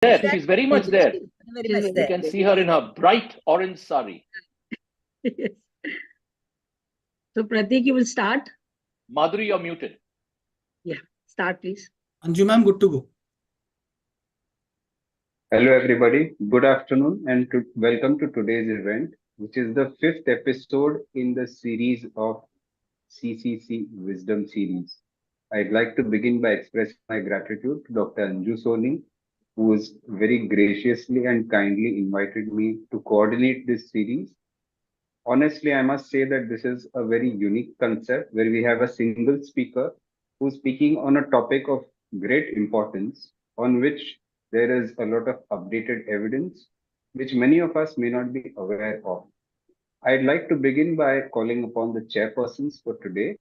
there. She's very much there. Very much You can see her in her bright orange sari. Yes. So Pratik, you will start. Madhuri, you're muted. Yeah, start please. Anju ma'am, good to go. Hello, everybody. Good afternoon, and welcome to today's event, which is the fifth episode in the series of CCC Wisdom Series. I'd like to begin by expressing my gratitude to Dr. Anju Soni, who has very graciously and kindly invited me to coordinate this series. Honestly, I must say that this is a very unique concept where we have a single speaker who's speaking on a topic of great importance on which there is a lot of updated evidence, which many of us may not be aware of. I'd like to begin by calling upon the chairpersons for today.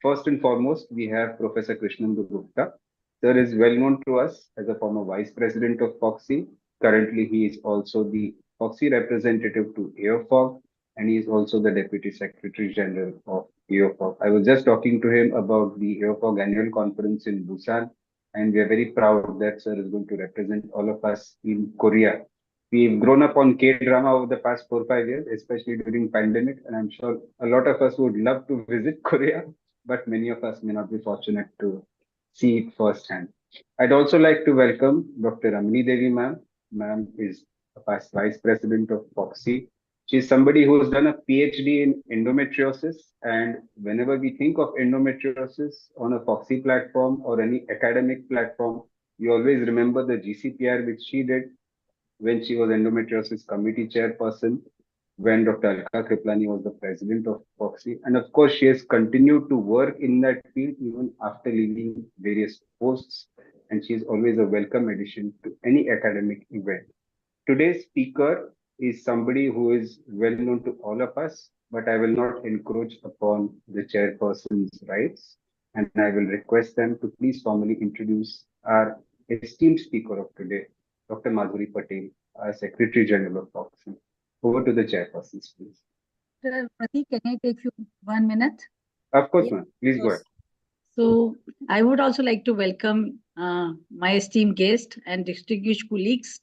First and foremost, we have Professor Krishnendu Gupta. Sir is well known to us as a former vice president of FOXI. Currently, he is also the FOXI representative to AOFOG, and he is also the Deputy Secretary General of AOFOG. I was just talking to him about the AOFOG annual conference in Busan, and we are very proud that Sir is going to represent all of us in Korea. We've grown up on K-drama over the past 4 or 5 years, especially during pandemic, and I'm sure a lot of us would love to visit Korea, but many of us may not be fortunate to see it firsthand. I'd also like to welcome Dr. Ramani Devi ma'am. Ma'am is a past vice president of FOXI. She's somebody who has done a PhD in endometriosis, and whenever we think of endometriosis on a FOXI platform or any academic platform, you always remember the GCPR which she did when she was endometriosis committee chairperson, when Dr. Alka Kriplani was the president of FOXI. And of course, she has continued to work in that field even after leaving various posts. And she is always a welcome addition to any academic event. Today's speaker is somebody who is well known to all of us, but I will not encroach upon the chairperson's rights. And I will request them to please formally introduce our esteemed speaker of today, Dr. Madhuri Patel, our Secretary General of FOXI. Over to the chairpersons, please. Pratik, can I take you 1 minute? Of course, ma'am. Please go ahead. So I would also like to welcome my esteemed guest and distinguished colleagues.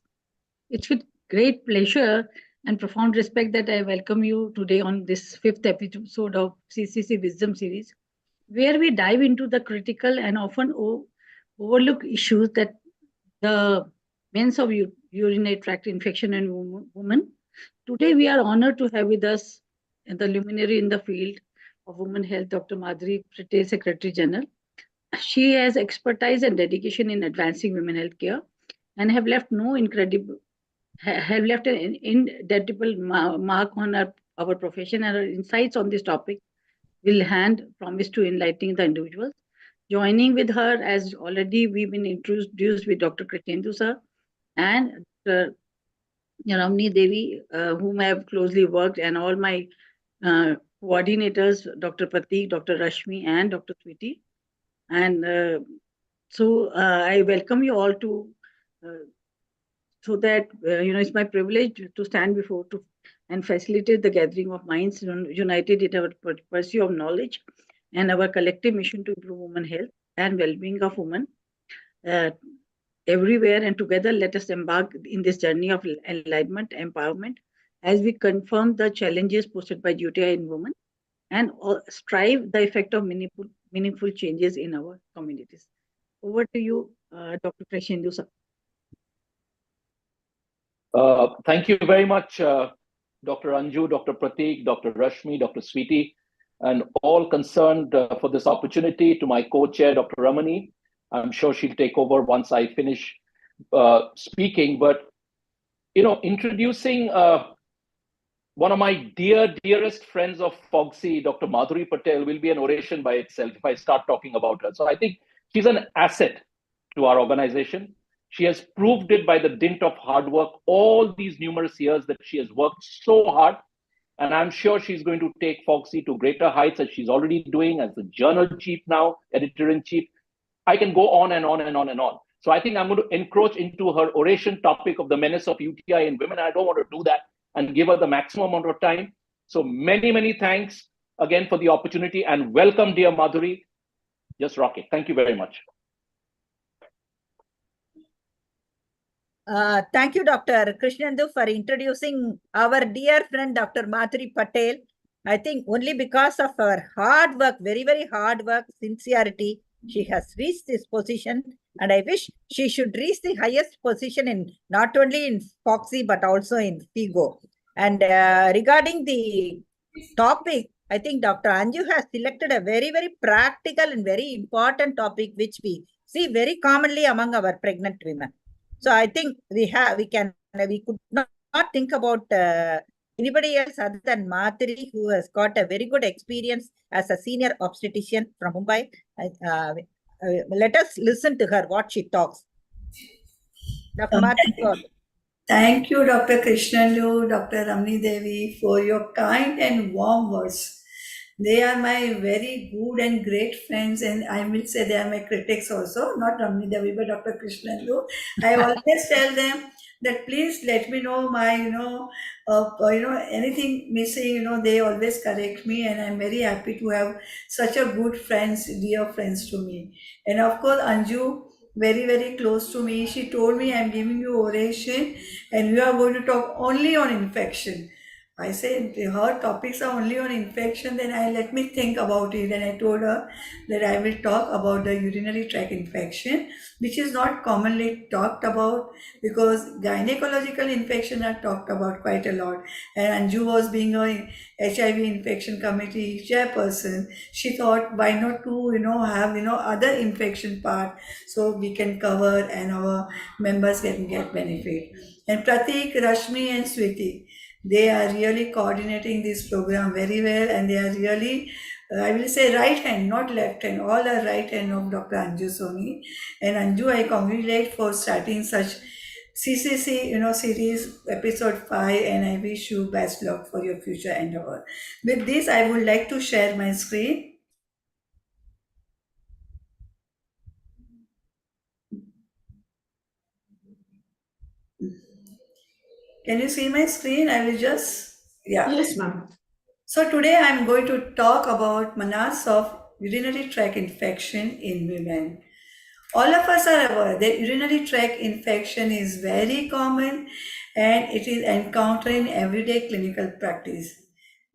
It's with great pleasure and profound respect that I welcome you today on this fifth episode of CCC Wisdom Series, where we dive into the critical and often overlooked issues that the means of urinary tract infection in women. Today, we are honored to have with us the luminary in the field of women health, Dr. Madhuri Patel, Secretary General. She has expertise and dedication in advancing women health care and have left an indelible mark on our profession, and her insights on this topic will promise to enlighten the individuals. Joining with her, as already we've been introduced with Dr. Krishnendu sir and Dr. Ramani Devi, whom I have closely worked, and all my coordinators, Dr. Pratik, Dr. Rashmi, and Dr. Sweetie. And I welcome you all to, so that, it's my privilege to stand before and facilitate the gathering of minds united in our pursuit of knowledge and our collective mission to improve women health and well-being of women everywhere. And together, let us embark in this journey of enlightenment, empowerment, as we confirm the challenges posed by UTI in women and strive the effect of meaningful changes in our communities. Over to you, Dr. Krishnendu sir. Thank you very much, Dr. Anju, Dr. Pratik, Dr. Rashmi, Dr. Sweetie, and all concerned for this opportunity. To my co-chair, Dr. Ramani. I'm sure she'll take over once I finish speaking. But, introducing one of my dearest friends of FOXI, Dr. Madhuri Patel, will be an oration by itself if I start talking about her. So I think she's an asset to our organization. She has proved it by the dint of hard work all these numerous years that she has worked so hard. And I'm sure she's going to take FOXI to greater heights, as she's already doing as the journal chief now, editor-in-chief. I can go on and on and on and on. So I think I'm going to encroach into her oration topic of the menace of UTI in women. I don't want to do that and give her the maximum amount of time. So many, many thanks again for the opportunity, and welcome, dear Madhuri. Just rock it. Thank you very much. Thank you, Dr. Krishnendu, for introducing our dear friend, Dr. Madhuri Patel. I think only because of her hard work, very, very hard work, sincerity, she has reached this position. And I wish she should reach the highest position in not only in Foxy, but also in Figo. And regarding the topic, I think Dr. Anju has selected a very, very practical and very important topic, which we see very commonly among our pregnant women. So I think we could not think about anybody else other than Matri, who has got a very good experience as a senior obstetrician from Mumbai. Let us listen to her, what she talks. Dr. Matri. Thank you, Dr. Krishnandu, Dr. Ramni Devi, for your kind and warm words. They are my very good and great friends, and I will say they are my critics also, not Ramni Devi, but Dr. Krishnandu. I always tell them that please let me know my, anything missing, they always correct me, and I'm very happy to have such a good friends, dear friends to me. And of course, Anju, very, very close to me. She told me, I'm giving you oration and we are going to talk only on infection. I said, her topics are only on infection, then let me think about it. And I told her that I will talk about the urinary tract infection, which is not commonly talked about because gynecological infection are talked about quite a lot. And Anju was being a HIV infection committee chairperson. She thought, why not to, have, other infection part so we can cover and our members can get benefit. And Pratik, Rashmi and Switi, they are really coordinating this program very well, and they are really, I will say right hand, not left hand, all are right hand of Dr. Anju Soni. And Anju, I congratulate for starting such CCC, series episode 5, and I wish you best luck for your future endeavor. With this, I would like to share my screen. Can you see my screen? I will just, Yes, ma'am. So today I'm going to talk about Menace of urinary tract infection in women. All of us are aware that urinary tract infection is very common and it is encountered in everyday clinical practice.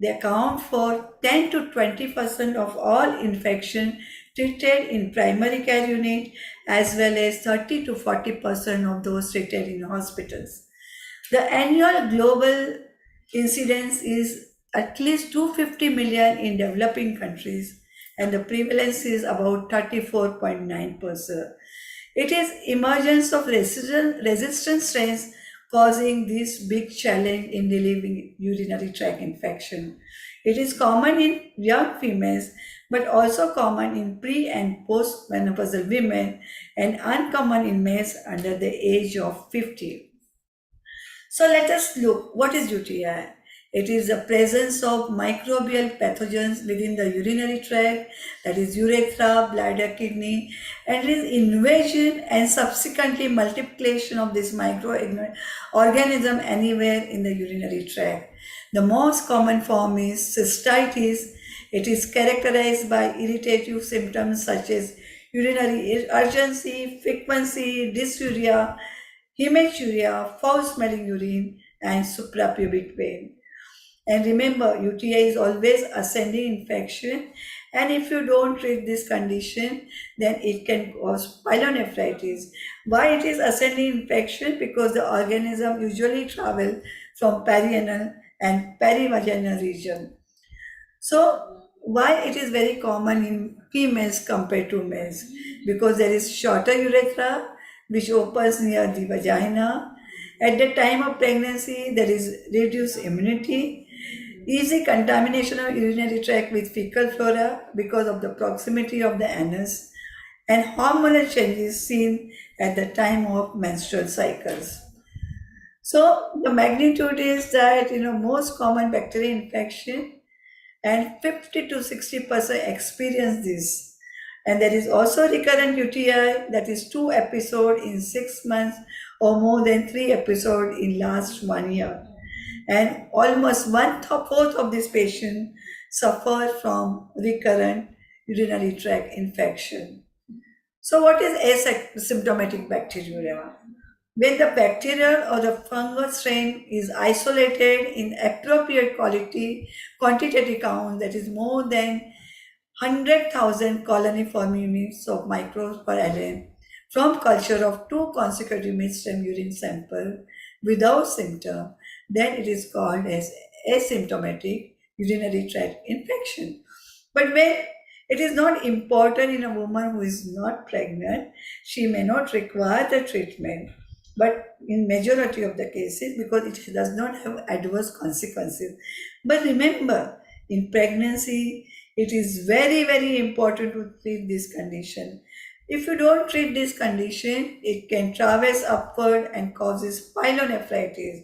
They account for 10 to 20% of all infection treated in primary care unit as well as 30 to 40% of those treated in hospitals. The annual global incidence is at least 250 million in developing countries, and the prevalence is about 34.9%. It is emergence of resistant strains causing this big challenge in dealing urinary tract infection. It is common in young females, but also common in pre and post-menopausal women and uncommon in males under the age of 50. So let us look, what is UTI? It is the presence of microbial pathogens within the urinary tract, that is urethra, bladder, kidney, and it is invasion and subsequently multiplication of this microorganism anywhere in the urinary tract. The most common form is cystitis. It is characterized by irritative symptoms such as urinary urgency, frequency, dysuria, hematuria, foul-smelling urine, and suprapubic pain. And remember, UTI is always ascending infection, and if you don't treat this condition, then it can cause pyelonephritis. Why it is ascending infection? Because the organism usually travel from perianal and perivaginal region. So why it is very common in females compared to males? Because there is shorter urethra which opens near the vagina. At the time of pregnancy, there is reduced immunity, easy contamination of urinary tract with fecal flora because of the proximity of the anus, and hormonal changes seen at the time of menstrual cycles. So the magnitude is that most common bacterial infection, and 50 to 60% experience this. And there is also recurrent UTI, that is 2 episodes in 6 months or more than 3 episodes in last 1 year. And almost 1/4 of these patients suffer from recurrent urinary tract infection. So what is asymptomatic bacteriuria? When the bacterial or the fungal strain is isolated in appropriate quantitative count, that is more than 100,000 colony forming units of microbes per annum from culture of 2 consecutive midstream urine sample without symptom, then it is called as asymptomatic urinary tract infection. But when it is not important in a woman who is not pregnant, she may not require the treatment. But in majority of the cases, because it does not have adverse consequences. But remember, in pregnancy, it is very, very important to treat this condition. If you don't treat this condition, it can traverse upward and causes pyelonephritis.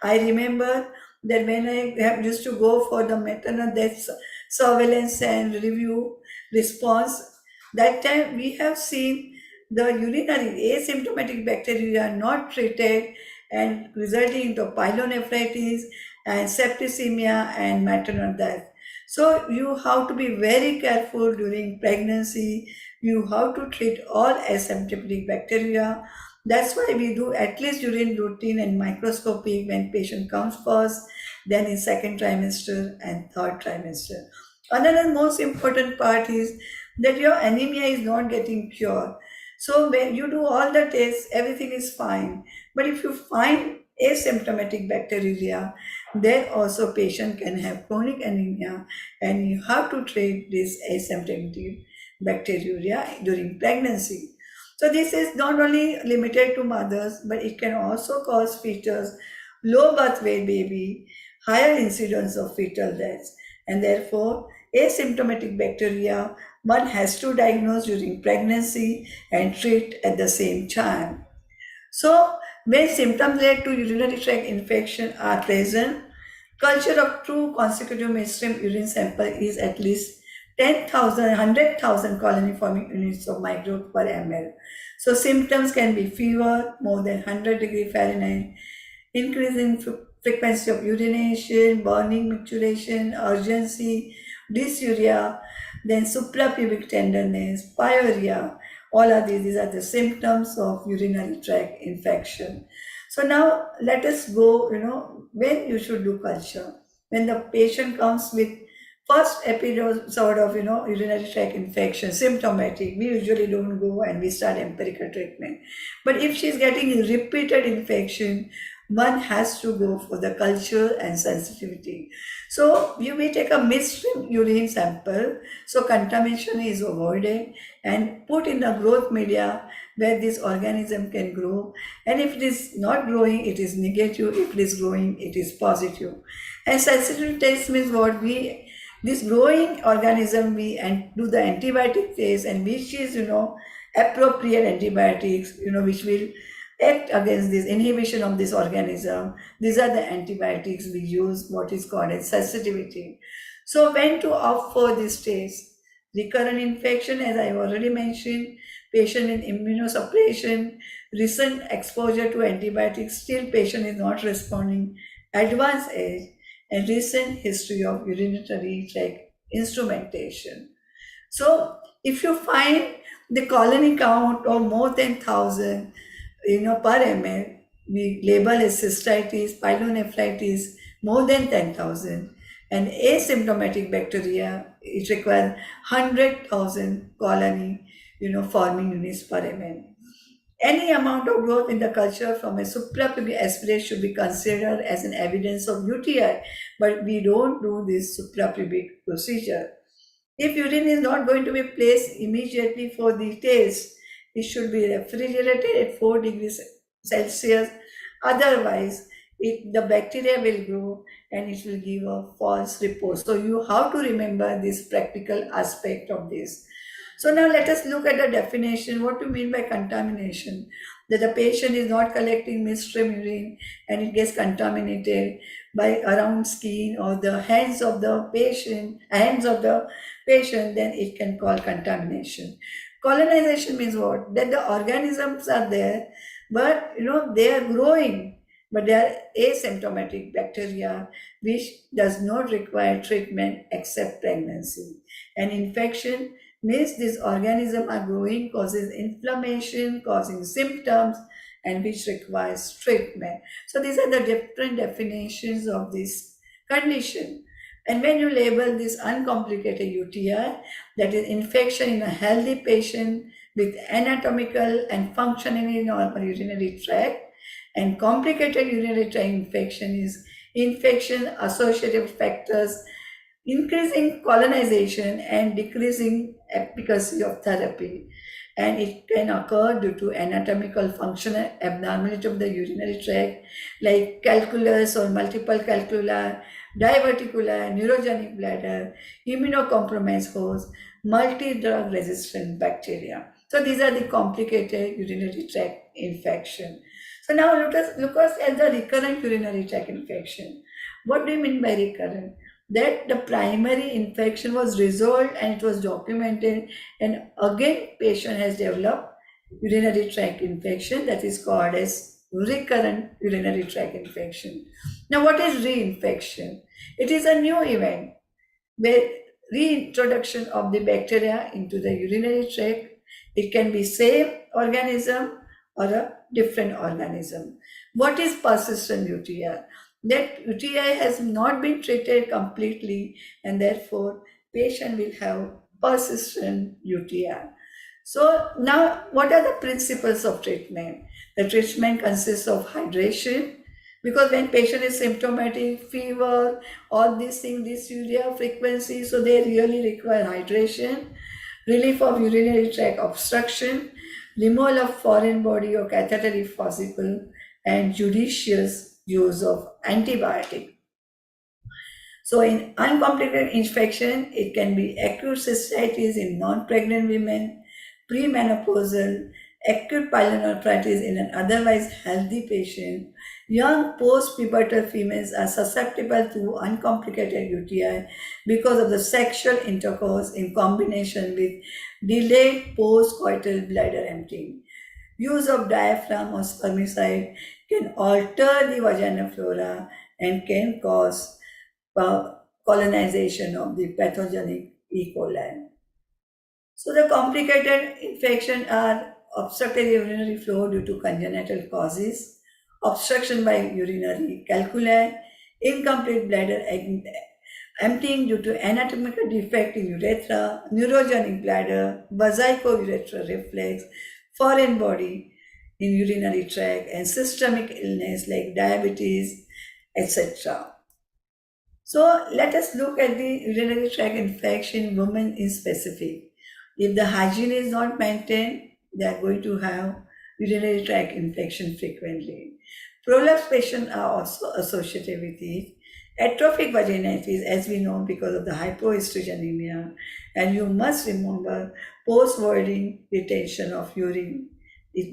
I remember that when I used to go for the maternal death surveillance and review response, that time we have seen the urinary asymptomatic bacteria not treated and resulting into pyelonephritis and septicemia and maternal death. So you have to be very careful during pregnancy. You have to treat all asymptomatic bacteria. That's why we do at least urine routine and microscopic when patient comes first, then in second trimester and third trimester. Another most important part is that your anemia is not getting pure. So when you do all the tests, everything is fine. But if you find asymptomatic bacteriuria, then also patient can have chronic anemia, and you have to treat this asymptomatic bacteriuria during pregnancy. So this is not only limited to mothers, but it can also cause fetus, low birth weight baby, higher incidence of fetal deaths, and therefore asymptomatic bacteria one has to diagnose during pregnancy and treat at the same time. So when symptoms related to urinary tract infection are present, culture of true consecutive midstream urine sample is at least 10,000, 100,000 colony forming units of microbes per ml. So symptoms can be fever more than 100 degree Fahrenheit, increase in frequency of urination, burning, micturition, urgency, dysuria, then suprapubic tenderness, pyuria. All of these are the symptoms of urinary tract infection. So now let us go, when you should do culture. When the patient comes with first episode of, urinary tract infection, symptomatic, we usually don't go and we start empirical treatment. But if she's getting repeated infection, one has to go for the culture and sensitivity. So you may take a midstream urine sample, so contamination is avoided, and put in the growth media where this organism can grow. And if it is not growing, it is negative. If it is growing, it is positive. And sensitivity test means what this growing organism we do the antibiotic test, and which is appropriate antibiotics which will act against this inhibition of this organism. These are the antibiotics we use, what is called as sensitivity. So when to opt for this test? Recurrent infection, as I already mentioned, patient in immunosuppression, recent exposure to antibiotics, still patient is not responding, advanced age, and recent history of urinary tract instrumentation. So if you find the colony count of more than 1,000, per ml, we label as cystitis, pyelonephritis, more than 10,000. And asymptomatic bacteria, it requires 100,000 colony, forming units per ml. Any amount of growth in the culture from a suprapubic aspirate should be considered as an evidence of UTI, but we don't do this suprapubic procedure. If urine is not going to be placed immediately for the test, it should be refrigerated at 4 degrees Celsius. Otherwise, the bacteria will grow and it will give a false report. So you have to remember this practical aspect of this. So now let us look at the definition. What do you mean by contamination? That the patient is not collecting midstream urine and it gets contaminated by around skin or the hands of the patient, then it can call contamination. Colonization means what? That the organisms are there, but they are growing, but they are asymptomatic bacteria which does not require treatment except pregnancy. And infection means these organisms are growing, causes inflammation, causing symptoms, and which requires treatment. So these are the different definitions of this condition. And when you label this uncomplicated UTI, that is infection in a healthy patient with anatomical and functionally normal urinary tract, and complicated urinary tract infection is infection associated factors increasing colonization and decreasing efficacy of therapy. And it can occur due to anatomical functional abnormality of the urinary tract, like calculus or multiple calculi, diverticular, neurogenic bladder, immunocompromised host, multi-drug resistant bacteria. So these are the complicated urinary tract infection. So now let us look at the recurrent urinary tract infection. What do you mean by recurrent? That the primary infection was resolved and it was documented, and again patient has developed urinary tract infection, that is called as recurrent urinary tract infection. Now what is reinfection? It is a new event where reintroduction of the bacteria into the urinary tract. It can be same organism or a different organism. What is persistent UTI? That UTI has not been treated completely, and therefore patient will have persistent UTI. So now what are the principles of treatment? The treatment consists of hydration, because when patient is symptomatic, fever, all these things, this urea frequency, so they really require hydration, relief of urinary tract obstruction, removal of foreign body or catheter if possible, and judicious use of antibiotic. So in uncomplicated infection, it can be acute cystitis in non-pregnant women, premenopausal, acute pyelonephritis in an otherwise healthy patient. Young post-pubertal females are susceptible to uncomplicated UTI because of the sexual intercourse in combination with delayed post-coital bladder emptying. Use of diaphragm or spermicide can alter the vaginal flora and can cause colonization of the pathogenic E. coli. So the complicated infection are obstructed urinary flow due to congenital causes, obstruction by urinary calculi, incomplete bladder emptying due to anatomical defect in urethra, neurogenic bladder, vesico-urethral reflex, foreign body in urinary tract, and systemic illness like diabetes, etc. So let us look at the urinary tract infection in women in specific. If the hygiene is not maintained, they are going to have urinary tract infection frequently. Prolapse patients are also associated with it. Atrophic vaginitis, as we know, because of the hypoestrogenemia. And you must remember post-voiding retention of urine.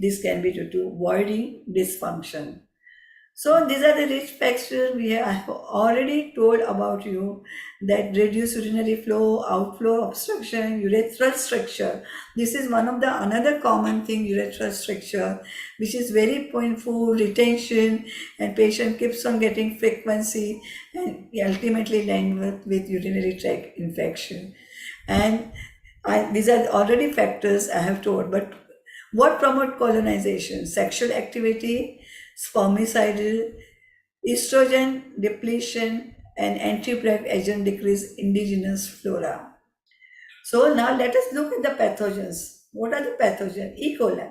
This can be due to voiding dysfunction. So these are the risk factors we have already told about you, that reduced urinary flow, outflow obstruction, urethral stricture. This is one of the another common thing, urethral stricture, which is very painful, retention, and patient keeps on getting frequency and ultimately land with urinary tract infection. And these are already factors I have told, but what promote colonization? Sexual activity, spermicidal, estrogen depletion, and anti-plaque agent decrease indigenous flora. So now let us look at the pathogens. What are the pathogens? E. coli.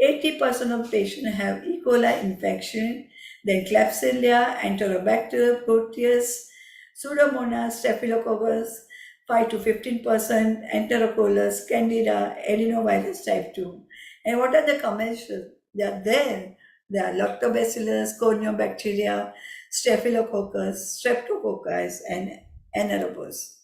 80% of patients have E. coli infection, then Klebsiella, Enterobacter, Proteus, Pseudomonas, Staphylococcus, 5 to 15%, Enterococcus, Candida, adenovirus type 2. And what are the commensals? They are there. They are Lactobacillus, Corneobacteria, Staphylococcus, Streptococcus, and Anaerobus.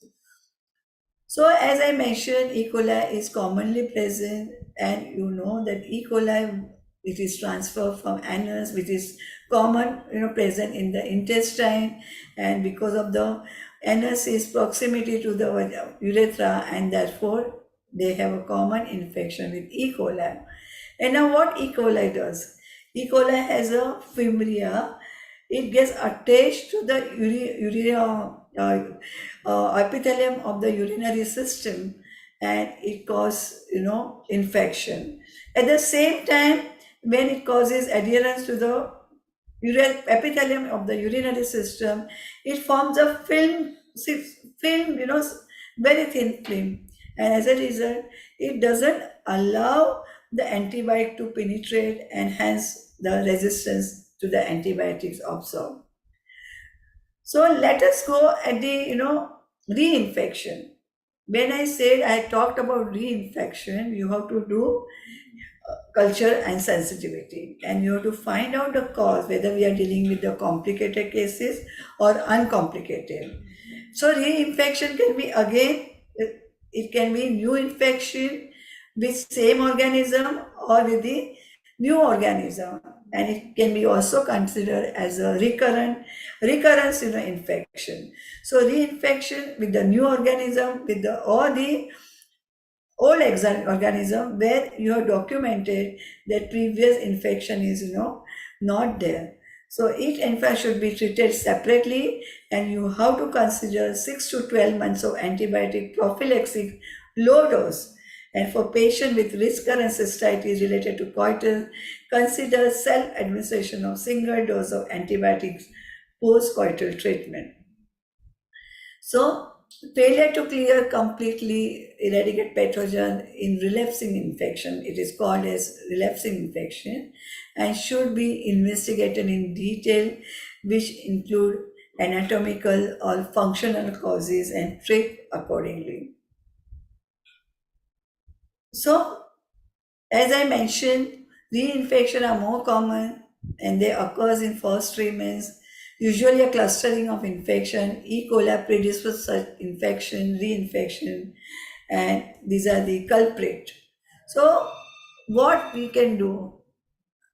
So as I mentioned, E. coli is commonly present, and you know that E. coli, it is transferred from anus, which is common, present in the intestine, and because of the anus' proximity to the urethra, and therefore they have a common infection with E. coli. And now what E. coli does? E. coli has a fimbria. It gets attached to the epithelium of the urinary system, and it causes, infection. At the same time, when it causes adherence to the epithelium of the urinary system, it forms a film, very thin film. And as a result, it doesn't allow the antibiotic to penetrate, and hence the resistance to the antibiotics absorb. So let us go at the, reinfection. When I said I talked about reinfection, you have to do culture and sensitivity, and you have to find out the cause, whether we are dealing with the complicated cases or uncomplicated. So reinfection can be, again, it can be new infection with same organism or with the new organism, and it can be also considered as a recurrence infection. So reinfection with the new organism, with the or the old organism where you have documented that previous infection is not there. So each infection should be treated separately, and you have to consider 6 to 12 months of antibiotic prophylaxis low dose. And for patients with recurrent cystitis related to coitus, consider self-administration of single dose of antibiotics post-coital treatment. So failure to clear completely eradicate pathogen in relapsing infection, it is called as relapsing infection, and should be investigated in detail, which include anatomical or functional causes, and treat accordingly. So, as I mentioned, reinfection are more common and they occurs in first 3 months. Usually a clustering of infection, E. coli predisposes such infection, reinfection, and these are the culprit. So what we can do?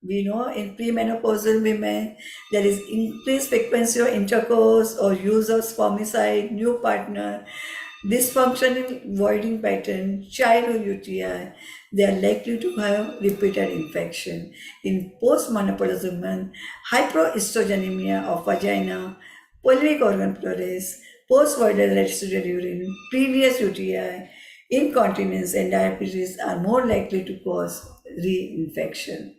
We know in premenopausal women, there is increased frequency of intercourse or use of spermicide, new partner, dysfunctional voiding pattern, childhood UTI, they are likely to have repeated infection. In postmenopausal women, hyperoestrogenemia of vagina, pelvic organ fluorescence, post-voidal residual urine, previous UTI, incontinence, and diabetes are more likely to cause reinfection.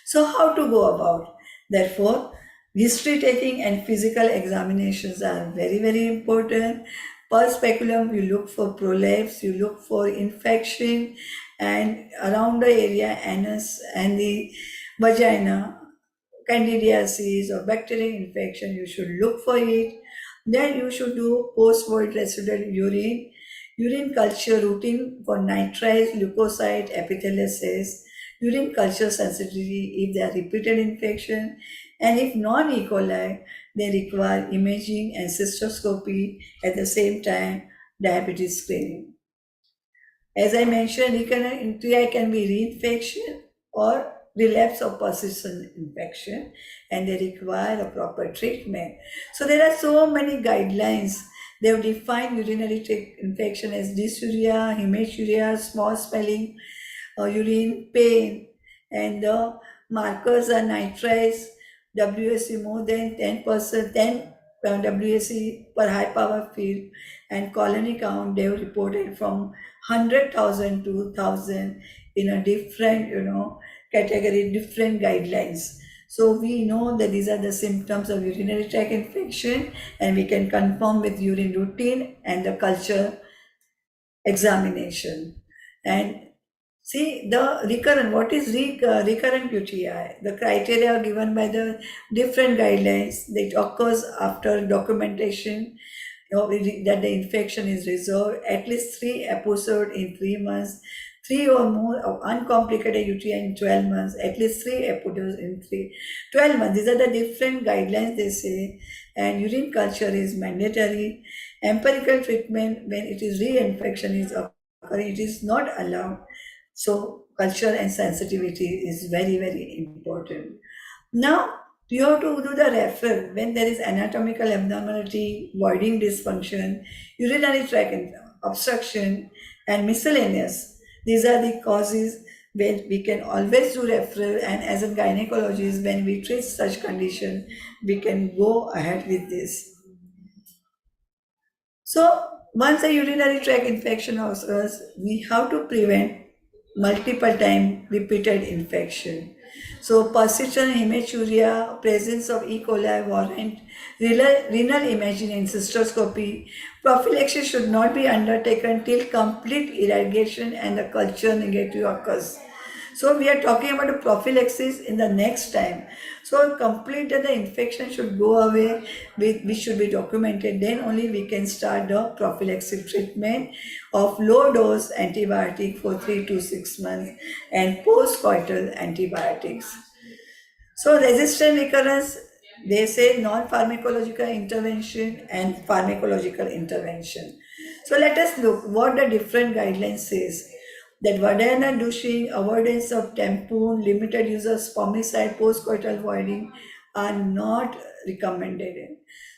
So how to go about? Therefore, history taking and physical examinations are very, very important. Per speculum, you look for prolapse, you look for infection, and around the area, anus and the vagina, candidiasis or bacterial infection, you should look for it. Then you should do post-void residual urine culture routine for nitrites, leukocyte, epitheliasis, urine culture sensitivity if they are repeated infection, and if non-E. coli, they require imaging and cystoscopy at the same time, diabetes screening. As I mentioned, recurrent UTI can be reinfection or relapse or persistent infection, and they require a proper treatment. So there are so many guidelines. They have defined urinary tract infection as dysuria, hematuria, small spelling, urine pain, and the markers are nitrites, WSC more than 10%, 10 WSC per high power field, and colony count they have reported from 100,000 to 1,000 in a different category, different guidelines. So we know that these are the symptoms of urinary tract infection, and we can confirm with urine routine and the culture examination. And see the recurrent, what is recurrent UTI? The criteria are given by the different guidelines that occurs after documentation that the infection is resolved, at least 3 episodes in 3 months, 3 or more of uncomplicated UTI in 12 months, at least 3 episodes in 12 months. These are the different guidelines they say, and urine culture is mandatory. Empirical treatment when it is reinfection is occurring, it is not allowed. So culture and sensitivity is very, very important. Now, you have to do the referral when there is anatomical abnormality, voiding dysfunction, urinary tract obstruction, and miscellaneous. These are the causes where we can always do referral, and as a gynecologist, when we treat such condition, we can go ahead with this. So once a urinary tract infection occurs, we have to prevent multiple time repeated infection. So persistent hematuria, presence of E. coli warrant renal imaging and cystoscopy. Prophylaxis should not be undertaken till complete irrigation and the culture negative occurs. So we are talking about the prophylaxis in the next time. So complete that the infection should go away, which should be documented. Then only we can start the prophylaxis treatment of low dose antibiotic for 3 to 6 months and post-coital antibiotics. So resistant recurrence, they say non-pharmacological intervention and pharmacological intervention. So let us look what the different guidelines says. That vaginal douching, avoidance of tampon, limited use of spermicide, post-coital voiding are not recommended.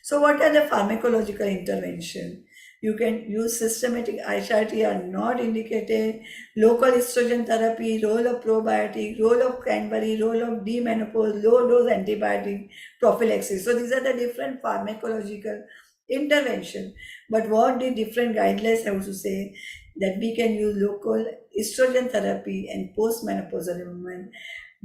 So what are the pharmacological intervention? You can use systematic HRT are not indicated, local estrogen therapy, role of probiotic, role of cranberry, role of demenopause, low dose antibiotic prophylaxis. So these are the different pharmacological intervention. But what the different guidelines have to say that we can use local estrogen therapy and postmenopausal women,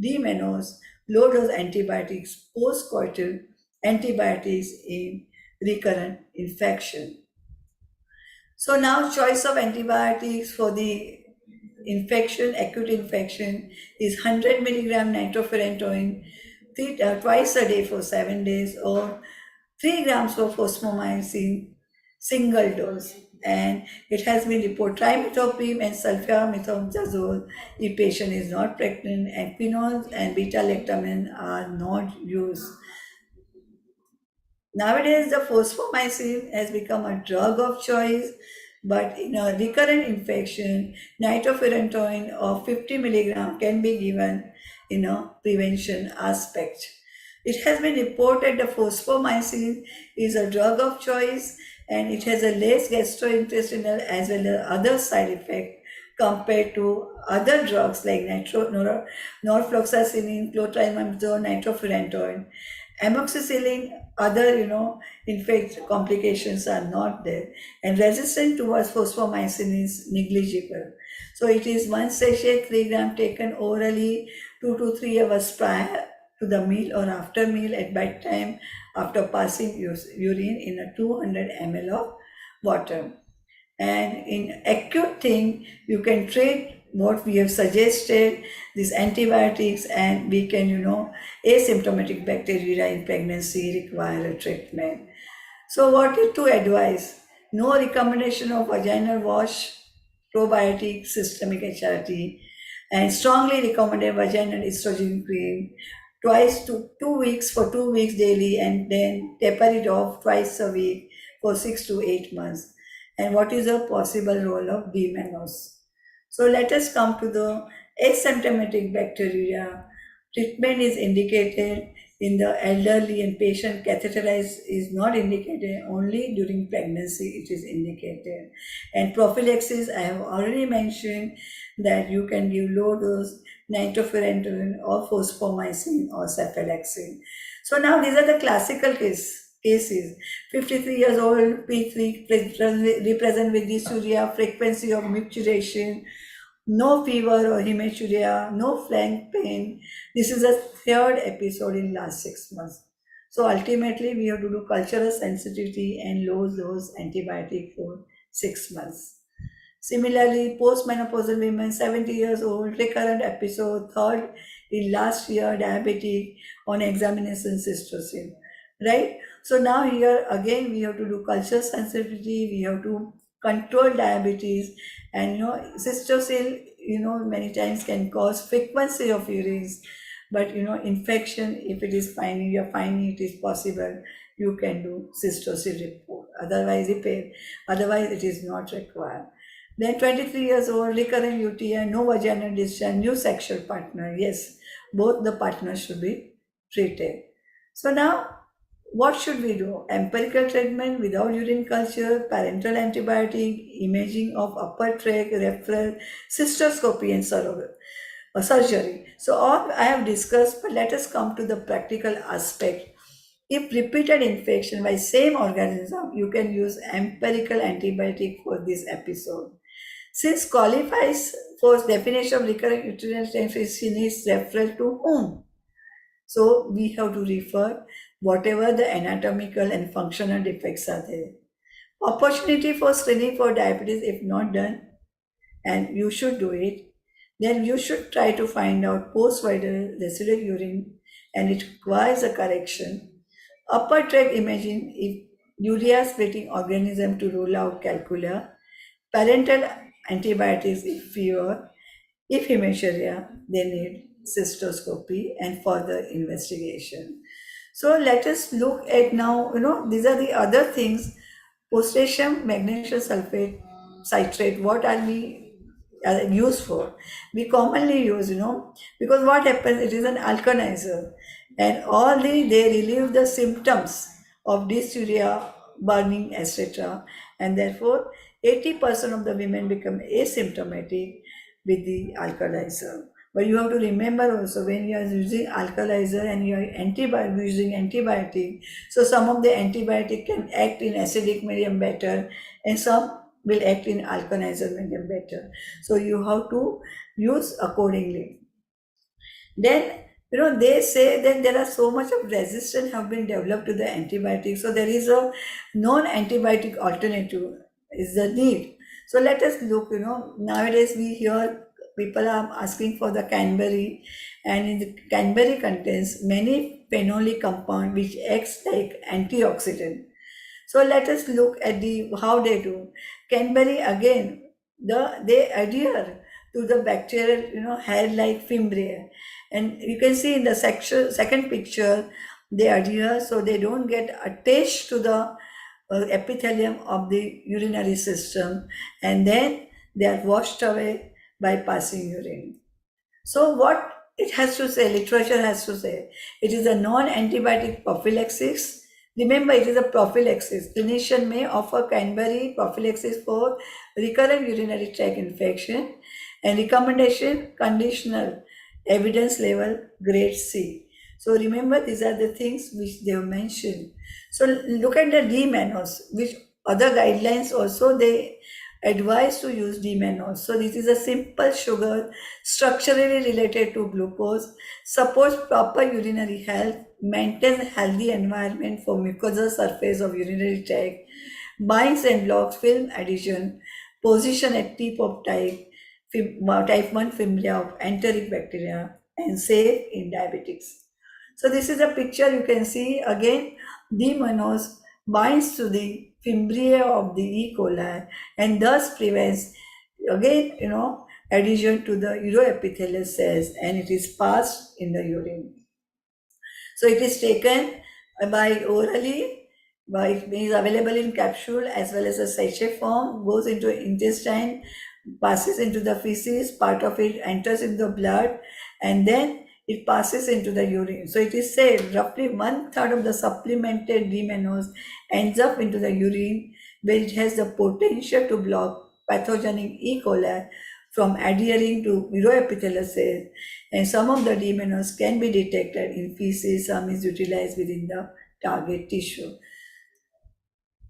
demenopause, low dose antibiotics, post-coital antibiotics in recurrent infection. So now choice of antibiotics for the infection, acute infection is 100 milligram nitrofurantoin twice a day for 7 days or 3 grams of fosfomycin single dose. And it has been reported trimethoprim and sulfamethoxazole if patient is not pregnant, and phenols and beta-lactamine are not used. Nowadays, the fosfomycin has become a drug of choice, but in a recurrent infection, nitrofurantoin of 50 milligram can be given in a prevention aspect. It has been reported that fosfomycin is a drug of choice and it has a less gastrointestinal as well as other side effect compared to other drugs like norfloxacin, clotrimazole, nitrofurantoin. Amoxicillin, other, infect complications are not there. And resistance towards fosfomycin is negligible. So it is 1 sachet, 3 gram taken orally 2 to 3 hours prior to the meal or after meal at bedtime after passing urine in a 200 ml of water. And in acute thing, you can treat what we have suggested, these antibiotics, and we can, asymptomatic bacteria in pregnancy require a treatment. So what is to advise? No recommendation of vaginal wash, probiotic, systemic HRT, and strongly recommended vaginal estrogen cream twice to 2 weeks for 2 weeks daily, and then taper it off twice a week for 6 to 8 months. And what is the possible role of demenopause? So let us come to the asymptomatic bacteria. Treatment is indicated in the elderly, and patient catheterized is not indicated, only during pregnancy it is indicated. And prophylaxis, I have already mentioned that you can give low dose nitrofurantoin or fosfomycin or cephalexin. So now these are the classical cases. 53 years old, P3 represent with dysuria, frequency of micturition, no fever or hematuria, no flank pain. This is a third episode in last 6 months. So ultimately we have to do cultural sensitivity and low dose antibiotic for 6 months. Similarly, postmenopausal women, 70 years old, recurrent episode, third in last year, diabetic, on examination cystosine, right? So now here again we have to do culture sensitivity, we have to control diabetes, and cystosine, many times can cause frequency of urines, but infection, if it is finding, you're finding it is possible, you can do cystosine report, otherwise repair, otherwise it is not required. Then 23 years old, recurrent UTI, no vaginal discharge, new sexual partner. Yes, both the partners should be treated. So now, what should we do? Empirical treatment without urine culture, parenteral antibiotic, imaging of upper tract, referral, cystoscopy, and surgery. So all I have discussed, but let us come to the practical aspect. If repeated infection by same organism, you can use empirical antibiotic for this episode. Since qualifies for definition of recurrent uterine infection is referral to whom? So we have to refer whatever the anatomical and functional defects are there. Opportunity for screening for diabetes, if not done, and you should do it, then you should try to find out post-viral residual urine, and it requires a correction. Upper tract imaging if urea splitting organism to rule out calcula, parental antibiotics if fever, if hematuria, they need cystoscopy and further investigation. So let us look at now, these are the other things. Potassium magnesium sulfate citrate, what are we used for? We commonly use, because what happens, it is an alkalizer, and they relieve the symptoms of dysuria, burning, etc. And therefore, 80% of the women become asymptomatic with the alkalizer. But you have to remember also, when you are using alkalizer and you are using antibiotic, so some of the antibiotic can act in acidic medium better, and some will act in alkalizer medium better. So you have to use accordingly. Then, they say that there are so much of resistance have been developed to the antibiotics. So there is a non-antibiotic alternative is the need. So let us look, nowadays we hear people are asking for the cranberry, and in the cranberry contains many phenolic compound which acts like antioxidant. So let us look at how they do. Cranberry again, they adhere to the bacterial, hair-like fimbriae, and you can see in the second picture they adhere, so they don't get attached to the epithelium of the urinary system, and then they are washed away by passing urine. So what it has to say, literature has to say, it is a non-antibiotic prophylaxis. Remember, it is a prophylaxis. Clinician may offer cranberry prophylaxis for recurrent urinary tract infection, and recommendation conditional, evidence level grade C. So remember, these are the things which they have mentioned. So look at the D-Menace, which other guidelines also they advise to use D-Menace. So this is a simple sugar structurally related to glucose, supports proper urinary health, maintains healthy environment for mucosal surface of urinary tract, binds and blocks film adhesion, position at tip of type 1 fimbria of enteric bacteria, and safe in diabetics. So this is a picture you can see again. D-Menace binds to the fimbriae of the E. coli and thus prevents again adhesion to the uroepithelial cells, and it is passed in the urine. So it is taken by orally, it is available in capsule as well as a sachet form, goes into intestine, passes into the feces, part of it enters in the blood, and then it passes into the urine. So it is said roughly 1/3 of the supplemented D-Menace ends up into the urine, where it has the potential to block pathogenic E. coli from adhering to uroepithelial cells, and some of the D-Menace can be detected in feces, some is utilized within the target tissue.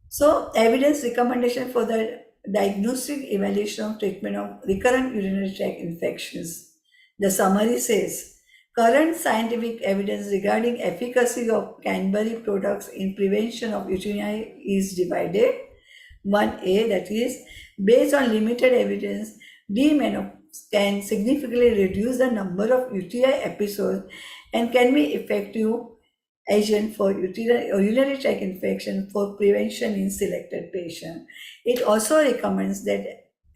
So evidence recommendation for the diagnostic evaluation of treatment of recurrent urinary tract infections. The summary says, current scientific evidence regarding efficacy of cranberry products in prevention of UTI is divided. 1A, that is, based on limited evidence, D-Menace can significantly reduce the number of UTI episodes and can be effective agent for urinary tract infection for prevention in selected patients. It also recommends that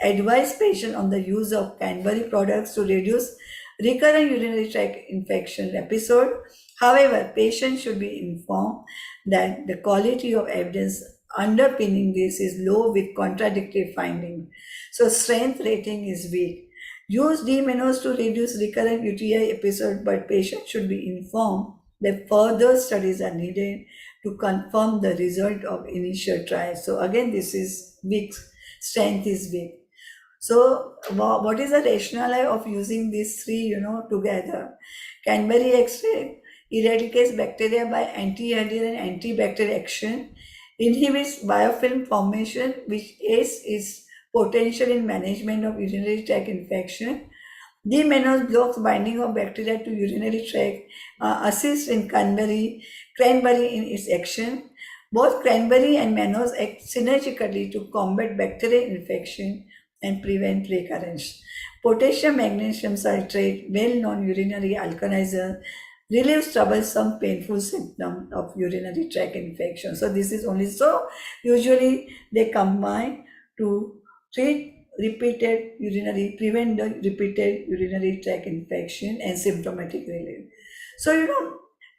advise patient on the use of cranberry products to reduce recurrent urinary tract infection episode. However, patients should be informed that the quality of evidence underpinning this is low with contradictory findings. So strength rating is weak. Use D-Menace to reduce recurrent UTI episode, but patients should be informed that further studies are needed to confirm the result of initial trials. So again, this is weak, strength is weak. So what is the rationale of using these three, together? Cranberry extract eradicates bacteria by anti-adherent antibacterial action, inhibits biofilm formation, which aids its potential in management of urinary tract infection, The Menace blocks binding of bacteria to urinary tract, assists in cranberry in its action. Both cranberry and Menace act synergistically to combat bacterial infection and prevent recurrence. Potassium magnesium citrate, well-known urinary alkalizer, relieves troublesome painful symptom of urinary tract infection. So this is only so usually they combine to prevent the repeated urinary tract infection and symptomatic relief. So,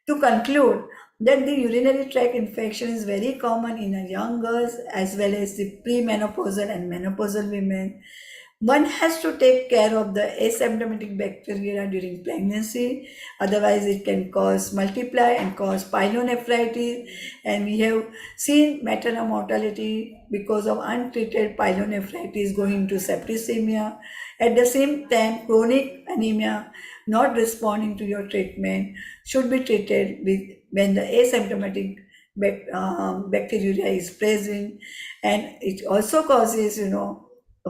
to conclude, that the urinary tract infection is very common in young girls as well as the premenopausal and menopausal women. One has to take care of the asymptomatic bacteria during pregnancy, otherwise it can multiply and cause pyelonephritis, and we have seen maternal mortality because of untreated pyelonephritis going to septicemia. At the same time, chronic anemia not responding to your treatment should be treated when the asymptomatic bacteria is present, and it also causes,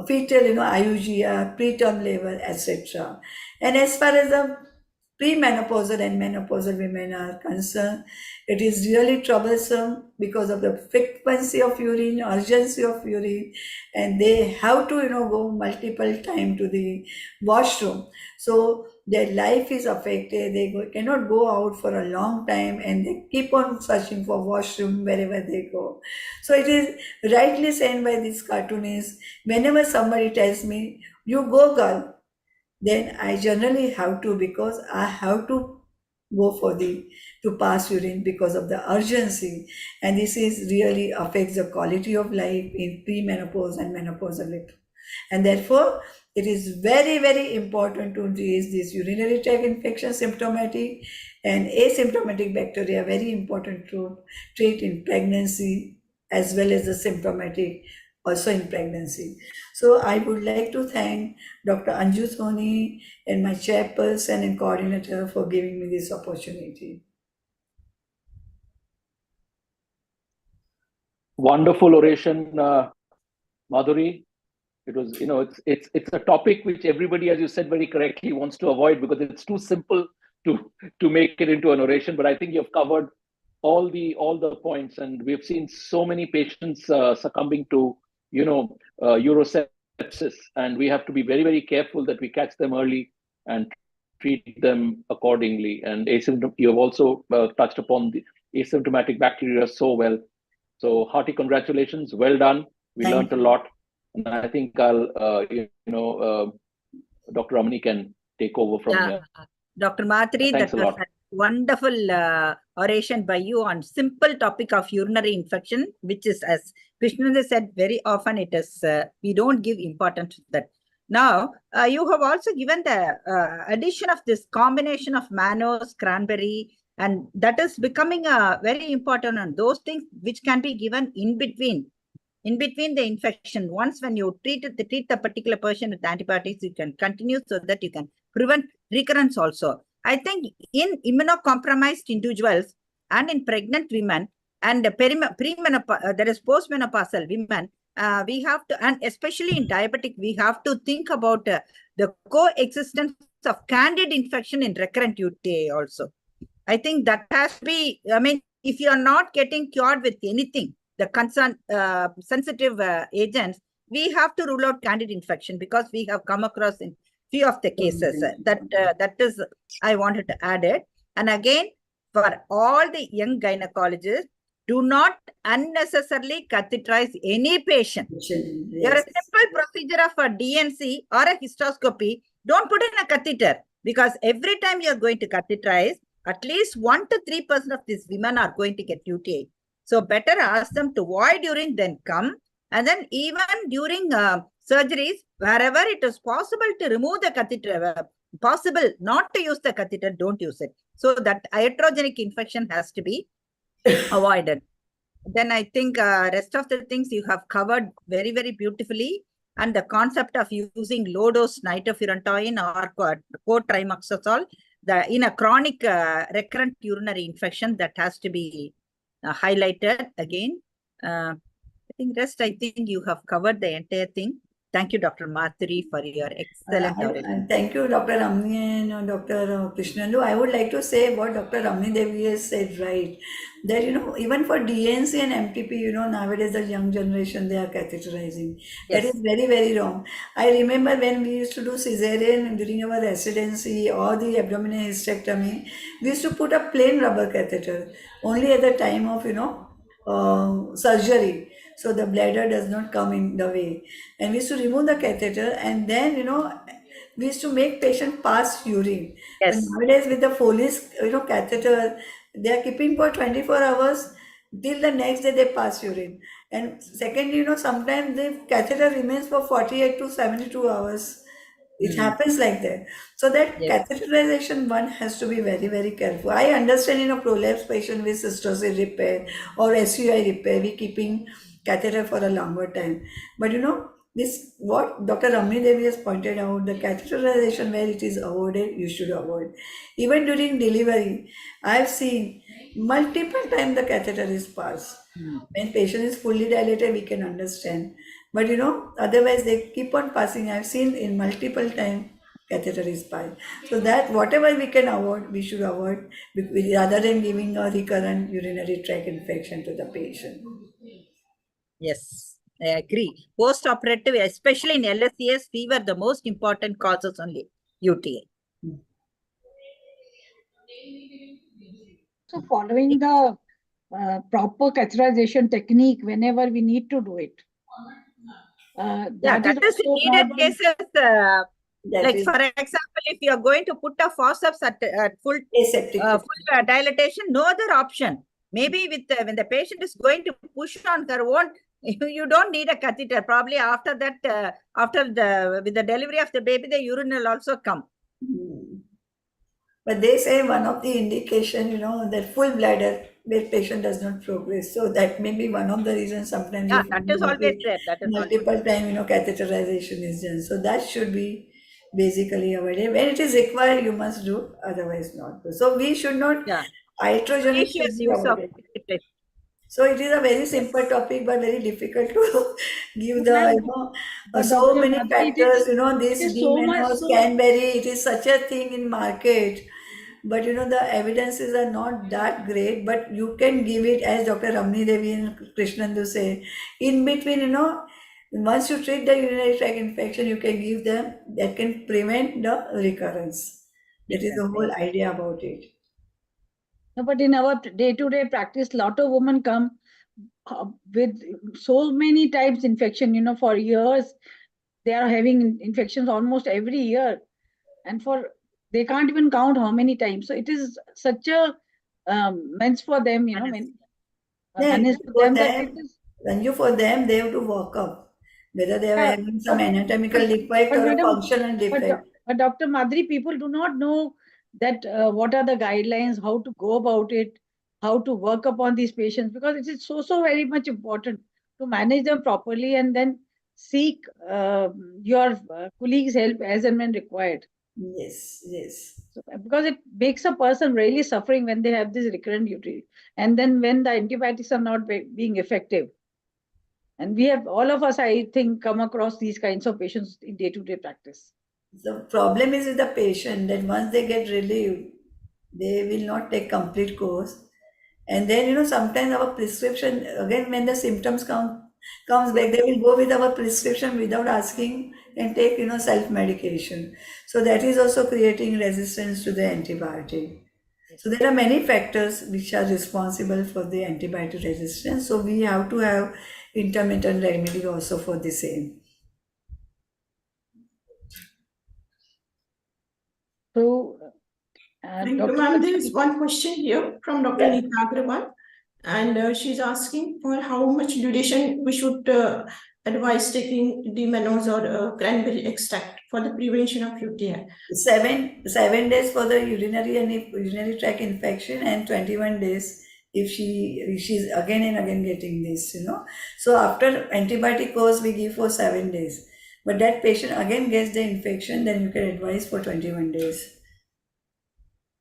fetal, IUGR, preterm labor, etc. And as far as the premenopausal and menopausal women are concerned, it is really troublesome because of the frequency of urine, urgency of urine, and they have to, go multiple times to the washroom. So their life is affected. They cannot go out for a long time, and they keep on searching for washroom wherever they go. So it is rightly said by this cartoonist, whenever somebody tells me, you go girl, then I generally have to, because I have to go to pass urine because of the urgency. And this is really affects the quality of life in premenopause and menopausal women. And therefore, it is very, very important to raise this urinary tract infection symptomatic and asymptomatic bacteria, very important to treat in pregnancy as well as the symptomatic also in pregnancy. So I would like to thank Dr. Anju Soni and my chairperson and coordinator for giving me this opportunity. Wonderful oration, Madhuri. It was, it's a topic which everybody, as you said very correctly, wants to avoid because it's too simple to make it into an oration. But I think you've covered all the points, and we've seen so many patients succumbing to urosepsis, and we have to be very, very careful that we catch them early and treat them accordingly. And you have also touched upon the asymptomatic bacteria so well. So hearty congratulations, well done. We learned a lot. And I think I'll, Dr. Ramani can take over from here. Dr. Mathri, that was a wonderful oration by you on simple topic of urinary infection, which is, as Krishnendu said, very often it is, we don't give importance to that. Now, you have also given the addition of this combination of Menace, cranberry, and that is becoming very important, and those things which can be given in between the infection. Once when you treat the particular person with antibiotics, you can continue so that you can prevent recurrence also. I think in immunocompromised individuals and in pregnant women and that is postmenopausal women, we have to, and especially in diabetic, we have to think about the coexistence of candid infection in recurrent UTI also. I think that has to be, if you are not getting cured with anything, the concerned sensitive agents, we have to rule out candid infection because we have come across in few of the cases. That is, I wanted to add it. And again, for all the young gynecologists, do not unnecessarily catheterize any patient. Yes. Your simple procedure of a DNC or a hysteroscopy, don't put in a catheter, because every time you are going to catheterize, at least 1 to 3% of these women are going to get UTI. So better ask them to void urine than come. And then even during surgeries, wherever it is possible to remove the catheter, possible not to use the catheter, don't use it. So that iatrogenic infection has to be avoided. Then I think rest of the things you have covered very, very beautifully. And the concept of using low-dose nitrofurantoin or cotrimoxazole in a chronic recurrent urinary infection, that has to be highlighted again. I think you have covered the entire thing. Thank you, Dr. Mathuri, for your excellent knowledge. And thank you, Dr. Ramni and Dr. Krishnandu. I would like to say what Dr. Ramni Devi has said, right? That, even for DNC and MTP, nowadays the young generation, they are catheterizing. That Yes. is very, very wrong. I remember when we used to do cesarean during our residency or the abdominal hysterectomy, we used to put a plain rubber catheter only at the time of, surgery. So the bladder does not come in the way. And we used to remove the catheter, and then, we used to make patient pass urine. But Yes. nowadays with the Foley's, catheter, they are keeping for 24 hours till the next day they pass urine. And secondly, sometimes the catheter remains for 48 to 72 hours. It happens like that. So that Yes. catheterization, one has to be very, very careful. I understand in a prolapse patient with cystosine repair or SUI repair, we keeping catheter for a longer time. But this what Dr. Ramni Devi has pointed out, the catheterization where it is avoided, you should avoid. Even during delivery, I have seen multiple times the catheter is passed. When patient is fully dilated, we can understand. But otherwise they keep on passing. I've seen in multiple times catheter is passed. So that whatever we can avoid, we should avoid rather than giving a recurrent urinary tract infection to the patient. Yes, I agree. Post-operative, especially in LSCS, fever, the most important causes only UTI. So following the proper catheterization technique whenever we need to do it. That is also needed not cases. That is For example, if you are going to put a forceps at full aseptic. full dilatation, no other option. Maybe with when the patient is going to push on her own, you don't need a catheter. Probably after that, with the delivery of the baby, the urine will also come. But they say one of the indication, that full bladder where patient does not progress. So that may be one of the reasons sometimes Yeah, that is always there. That is multiple time, catheterization is done. So that should be basically avoided. When it is required, you must do, otherwise not. So we should not, iatrogenic should Judicious be use of avoided. it. So it is a very simple topic, but very difficult to give the, But so Dr. many Madhuri, factors, this it is so much Menace, so. Canberry, it is such a thing in market. But the evidences are not that great, but you can give it, as Dr. Ramni Devi and Krishnandu say, in between, once you treat the urinary tract infection, you can give them, that can prevent the recurrence. That is the whole idea about it. No, but in our day-to-day practice, lot of women come with so many types infection, for years. They are having infections almost every year. And they can't even count how many times. So it is such a menace for them, menace for them that it is. For them, they have to walk up, whether they are having some anatomical defect but or a madam, functional defect. But Dr. Madhuri, people do not know that what are the guidelines, how to go about it, how to work upon these patients, because it is so very much important to manage them properly and then seek your colleagues' help as and when required. Yes. So, because it makes a person really suffering when they have this recurrent UTI, and then when the antibiotics are not being effective. And we have, all of us, I think, come across these kinds of patients in day-to-day practice. The problem is with the patient that once they get relieved, they will not take complete course. And then, sometimes our prescription, again, when the symptoms comes back, they will go with our prescription without asking and take, self-medication. So that is also creating resistance to the antibiotic. So there are many factors which are responsible for the antibiotic resistance. So we have to have intermittent remedy also for the same. So, Thank you, ma'am. There is one question here from Dr. Neeta Agrawal, and she's asking for how much duration we should advise taking the Menace or cranberry extract for the prevention of UTI. 7 days for the urinary tract infection and 21 days if she's again and again getting this, So after antibiotic course, we give for 7 days. But that patient again gets the infection, then you can advise for 21 days.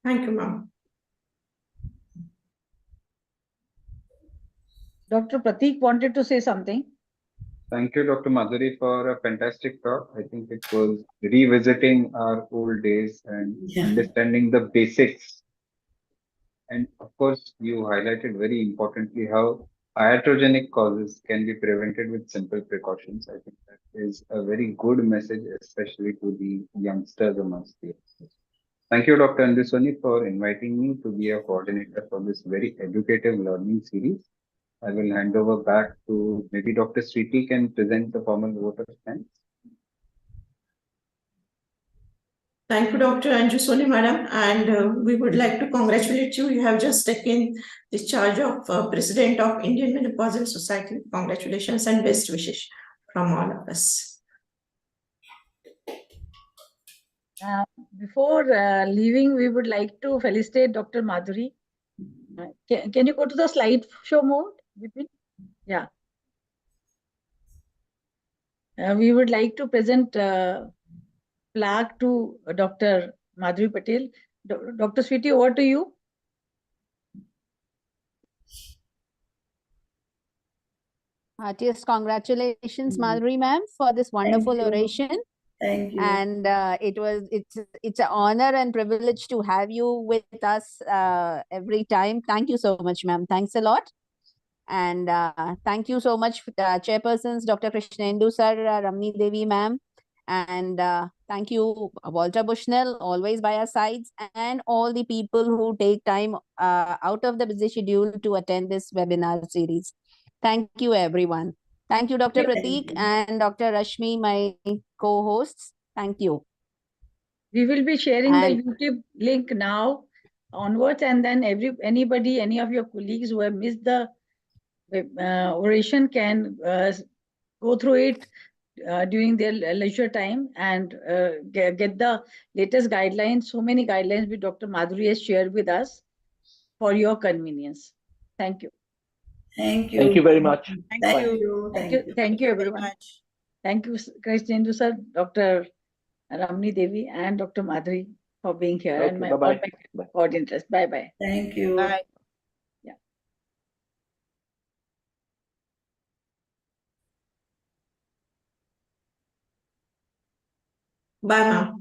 Thank you, ma'am. Dr. Prateek wanted to say something. Thank you, Dr. Madhuri, for a fantastic talk. I think it was revisiting our old days and Yeah. understanding the basics. And of course, you highlighted very importantly how iatrogenic causes can be prevented with simple precautions. I think that is a very good message, especially to the youngsters amongst the youngsters. Thank you, Dr. Andusoni, for inviting me to be a coordinator for this very educative learning series. I will hand over back to maybe Dr. Sweetie can present the formal vote of thanks. Thank you, Dr. Anjusoni, madam. And we would like to congratulate you. You have just taken the charge of President of Indian Menopausal Society. Congratulations and best wishes from all of us. Before leaving, we would like to felicitate Dr. Madhuri. Can you go to the slide show mode, Vipin? Yeah. We would like to present plaque to Dr. Madhuri Patel. Dr. Sweetie, over to you. Heartiest congratulations, Madhuri ma'am, for this wonderful oration. Thank you. And it's an honor and privilege to have you with us every time. Thank you so much, ma'am. Thanks a lot. And thank you so much, chairpersons, Dr. Krishnendu sir, Ramni Devi ma'am, and thank you, Walter Bushnell, always by our sides, and all the people who take time out of the busy schedule to attend this webinar series. Thank you, everyone. Thank you, Dr. Prateek and Dr. Rashmi, my co-hosts. Thank you. We will be sharing the YouTube link now onwards, and then any of your colleagues who have missed the oration can go through it during their leisure time and get the latest guidelines. So many guidelines which Dr. Madhuri has shared with us for your convenience. Thank you. Thank you. Thank you very much. Thank you. Thank you, everyone. Thank you, Krishnendu sir, Dr. Ramni Devi, and Dr. Madhuri for being here, Okay, and my bye-bye. audience. Bye-bye. Thank you. Bye. Bye, ma'am.